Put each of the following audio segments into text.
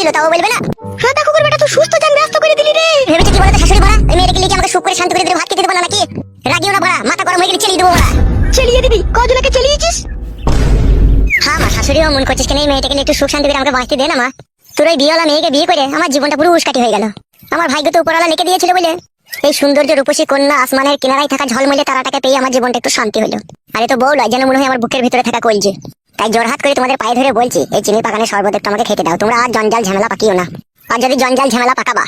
ছিল তাও বলবে না। হ্যাঁ দেখো করে বেটা তুই সুস্থ জান ব্যস্ত করে দিলি রে। ভেবেছে কি বলতো শাশুড়ি ভরা এই মেয়েটাকে লিখে আমাকে সুখ করে শান্তি করে দিলে ভাত খেতে দেবো না নাকি? রাগিও না ভরা, মাথা গরম হয়ে গেলে চেলিয়ে দেবো ভরা। চেলিয়ে দিবি? কজনকে চেলিয়েছিস? হ্যাঁ মা, শাশুড়িও মন করছিস কেন এই মেয়েটাকে একটু সুখ শান্তি করে আমাকে বাঁচতে দে না মা। তোর ওই বিয়েওয়ালা মেয়েকে বিয়ে করে আমার জীবনটা পুরো উস্কাটি হয়ে গেল। আমার ভাগ্য তো উপরওয়ালা লিখে দিয়েছিল বলে এই সৌন্দর্য রূপসী কন্যা আসমানের কিনারায় থাকা ঝলমলে তারাটাকে পেয়ে আমার জীবনটা একটু শান্তি হলো। আরে তো বউ লয় যেন মনে হয় আমার বুকের ভিতরে থাকা কলজে। তাই জোরহাত করে তোমাদের পায়ে ধরে বলছি এই চিনি পাকানের শরবত একটু আমাকে খেতে দাও। তোমরা আর জঞ্জাল ঝামেলা পাকিও না। আর যদি জঞ্জাল ঝামেলা পাকাবা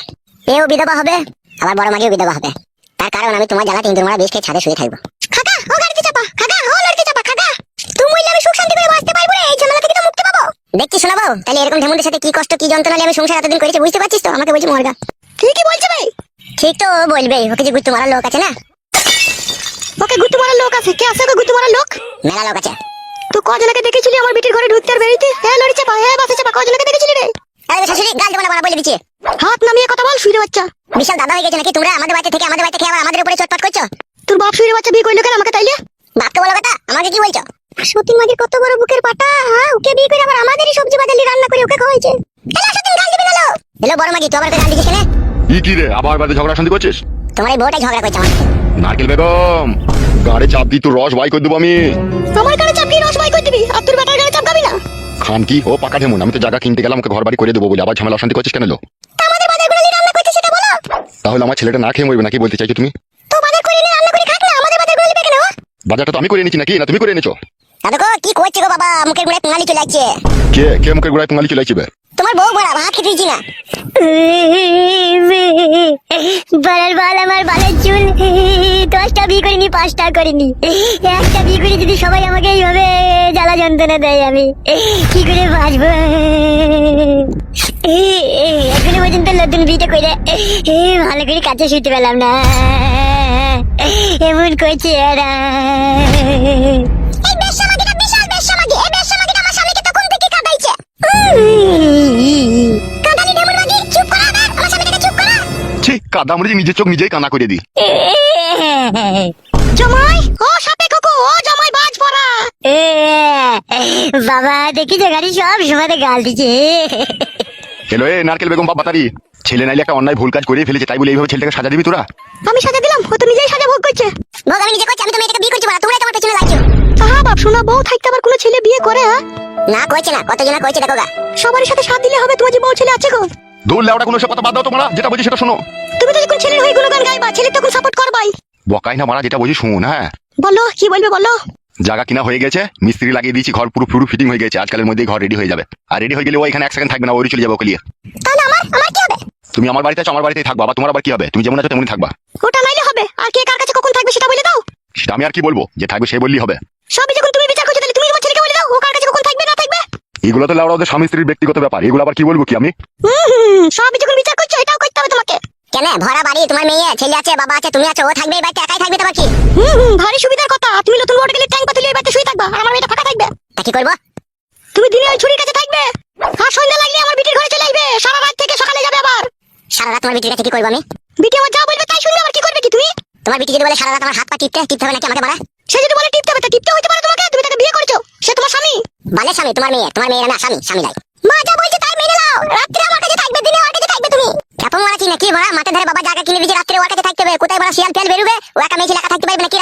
এও বিধবা হবে, আবার বড় মাগিও বিধবা হবে। তার কারণ আমি তোমার জ্বালা তিন মারা বেশ খেয়ে ছাদে শুয়ে থাকবো। খাকা ও গাড়িতে চাপা, খাকা ও লড়তে চাপা, খাকা তুমি বললে আমি সুখ শান্তি করে বাঁচতে পারবো রে, এই ঝামেলা থেকে তো মুক্তি পাবো। দেখছি শোনাবো তাহলে এরকম ঢেমুনদের সাথে কি কষ্ট কি যন্ত্রণা নিয়ে আমি সংসার এতদিন করেছি বুঝতে পারছিস তো? আমাকে বলছি মর্গা। ঠিকই বলছে ভাই। ঠিক তো ও বলবেই, ওকে যে গুত্তু মারার লোক আছে না। ওকে গুত্তু মারার লোক আছে? কে আছে ওকে গুত্তু মারার লোক? মেলা লোক আছে। তুই কজনকে দেখেছিলি আমার বিটির ঘরে ঢুকতে আর বেরিতে? হ্যাঁ লড়ি চাপা, হ্যাঁ বাসে চাপা, কজনকে দেখেছিলি রে? আরে শাশুড়ি গাল দেবো না বাড়া বলে দিচ্ছি। হাত নামিয়ে কথা বল শুইরে বাচ্চা। বিশাল দাদা হয়ে গেছে নাকি তোমরা? আমাদের বাড়িতে থেকে আবার আমাদের উপরে চটপট করছো। তোর বাপ শুইরে বাচ্চা বিয়ে করলো কেন আমাকে তাইলে? বাপকে বলো কথা, আমাকে কি বলছো? সতীন মাগির কত বড় বুকের পাটা, হ্যাঁ ওকে বিয়ে করে আবার আমাদেরই সবজি বাজালি রান্না করে ওকে খাওয়াইছে। এলো সতীন গাল দিবি না লো। এলো বড় মাগি তুই আবার গাল দিছিস কেন? কি রে আবার বাড়িতে ঝগড়া শান্তি করছিস? তোমার এই বউটাই ঝগড়া করছে আমার সাথে। নারকেল বেগম গাড়ি চাপ দি, তোর রস বাই করে দেবো আমি। আমার গাড়ি চাপ দিয়ে রস বাই করে দিবি আর তোর বেটার গাড়ি চাপ গাবি না? খান কি ও পাকা ঢেমুন, আমি তো জায়গা কিনতে গেলাম ওকে ঘর বাড়ি করে দেবো বলে আবার ঝামেলা অশান্তি করছিস কেন লো? আমাদের বাজারগুলো নিয়ে রান্না করছিস সেটা বলো। তাহলে আমার ছেলেটা না খেয়ে মরবে নাকি বলতে চাইছো তুমি? তো বাজার করে নিয়ে রান্না করে খাক না, আমাদের বাজারগুলো নিবে কেন? বাজারটা তো আমি করে এনেছি নাকি, না তুমি করে এনেছো? দাদু গো কি করছে গো বাবা, মুখের গুড়ায় পুঙ্গালি চলে যাচ্ছে। কে কে মুখের গোড়ায় পুঙ্গালি চলে আসবে? তোমার বউ বড়া ভাত খেতে দিচ্ছি না। বালার বাল আমার বালের চুল 10টা বিয়ে করিনি 5টা করিনি, একটা বিয়ে করে যদি সবাই আমাকে এইভাবে জ্বালা যন্ত্রণা দেয় আমি কি করে বাঁচবো? এখনো পর্যন্ত নতুন বিয়েটা করে ভালো করে কাছে শুতে পেলাম না, এমন করছে এরা। এই বেশ্যামাগিটা বিশাল বেশ্যামাগি, এই বেশ্যামাগিটা আমার স্বামীকে তখন থেকে কাঁদাইছে। কাঁদালি ঢেমুন মাগি, চুপ করা না, আমার স্বামীটাকে চুপ করা। ঠিক কাদা মরে নিজের চোখ নিজেই কানা করে দি। জামাই ও সাপে কোকো, ও জামাই বাজ পড়া। বাবা দেখি যে গাড়ি সব সময় গাল দিচ্ছে। হ্যালো এ নারকেল বেগম বাপ বাতারি, ছেলে নাইলে একটা অন্যায় ভুল কাজ করে ফেলেছে তাই বলে এইভাবে ছেলেটাকে সাজা দিবি তোরা? আমি সাজা দিলাম, ও তো নিজেই সাজা ভোগ করছে। ভোগ আমি নিজে করছি, আমি তো মেয়েটাকে বিয়ে করছি বড়া, তোমরাই তোমার পেছনে লাগছো। হ্যাঁ বাপ শোনা, বউ থাকতে আবার কোনো ছেলে বিয়ে করে? হ্যাঁ না কইছে না, কতজনা কইছে দেখো গা। সবারই সাথে সাথ দিলে হবে? তোমার যে বউ ছেলে আছে গো। দৌড় লেওড়া কোনো সব কথা বাদ দাও তোমরা, যেটা বলছি সেটা শোনো। তুমি তো যখন ছেলের হয়ে গুণগান গাইবা, ছেলে তখন সাপোর্ট করবাই। বকাই না মারা, যেটা বলছি শুন। হ্যাঁ বলো কি বলবে বলো। জায়গা কিনা হয়ে গেছে, মিস্ত্রি লাগিয়ে দিয়েছি, ঘর পুরো পুরো ফিটিং হয়ে গেছে, আজকালের মধ্যেই ঘর রেডি হয়ে যাবে। আর রেডি হয়ে গেলে ও এখানে 1 সেকেন্ড থাকবে না, ওই চলে যাবে ওকে নিয়ে। তাহলে আমার কি হবে? তুমি আমার বাড়িতে আছো, আমার বাড়িতেই থাকবা, আবার তোমার আবার কি হবে? তুমি যেমন আছো তেমনই থাকবা। ওটা নাইলে হবে, আর কে কার কাছে কখন থাকবে সেটা বলে দাও। সেটা আমি আর কি বলবো, যে থাকবে সে বললেই হবে। সবই যখন তুমি বিচার করছো তাহলে তুমি তোমার ছেলেকে বলে দাও ও কার কাছে কখন থাকবে না থাকবে। এগুলো তো লেওড়া ওদের স্বামী স্ত্রীর ব্যক্তিগত ব্যাপার, এগুলো আবার কি বলবো কি আমি? সবই যখন বিচার করছো এটাও করতে হবে তোমাকে। কেন ভরা বাড়ি, তোমার মেয়ে ছেলে আছে, বাবা আছে, তুমি আছো, ও থাকবে এই বাড়িতে একাই থাকবে তোমার কি? ভারী সুবিধার কথা। তুমি নতুন বড় গেলে ট্যাঙ্ক পাতলে এই বাড়িতে শুয়ে থাকবা আর আমার মেয়েটা ফাঁকা থাকবে। তা কি করবো? তুমি দিনে ওই ছুরির কাছে থাকবে আর সন্ধ্যা লাগলে আমার বিটির ঘরে চলে আসবে, সারা রাত থেকে সকালে যাবে আবার। সারা রাত তোমার বিটির কাছে কি করবো আমি? বিটি আমার যা বলবে তাই শুনবে, আবার কি করবে কি তুমি? তোমার বিটি যদি বলে সারা রাত আমার হাত পা টিপতে হবে নাকি আমাকে বলা? সে যদি বলে টিপতে হবে তা টিপতে হইতে পারে তোমাকে, তুমি তাকে বিয়ে করেছো, সে তোমার স্বামী। বালে স্বামী তোমার মেয়ে না স্বামী লাই। মা যা বলছে তাই মেনে নাও, রাত্রে আমার কাছে থাকবে, দিনে ওর কাছে থাকবে। তুমি কেমন মারাচ্ছি নাকি ভরা? মাথা ধরে বাবা জায়গা কিনে দিয়েছে, রাত্রে ওর কাছে থাকতে হবে। কোথায় বড় শিয়াল ফেল বেরোবে, ও একা মেয়ে ছেলে একা থাকতে পারবে নাকি?